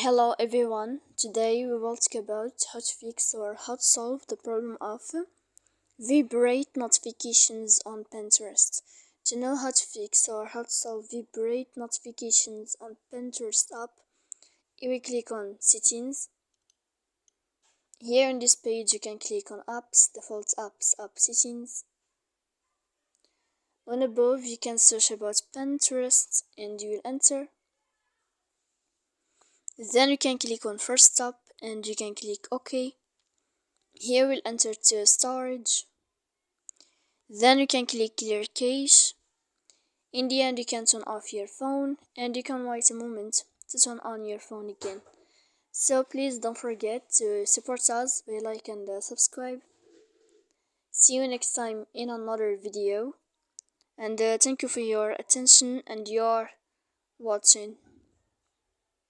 Hello everyone, today we will talk about how to fix or how to solve the problem of Vibrate notifications on Pinterest. To know how to fix or how to solve Vibrate notifications on Pinterest app, you will click on Settings. Here in this page you can click on Apps, Default Apps, App Settings. On above you can search about Pinterest and you will enter. Then you can click on First Step and you can click OK. Here we'll enter to storage. Then you can click Clear Cache. In the end you can turn off your phone and you can wait a moment to turn on your phone again. So please don't forget to support us by like and subscribe. See you next time in another video, and thank you for your attention and your watching.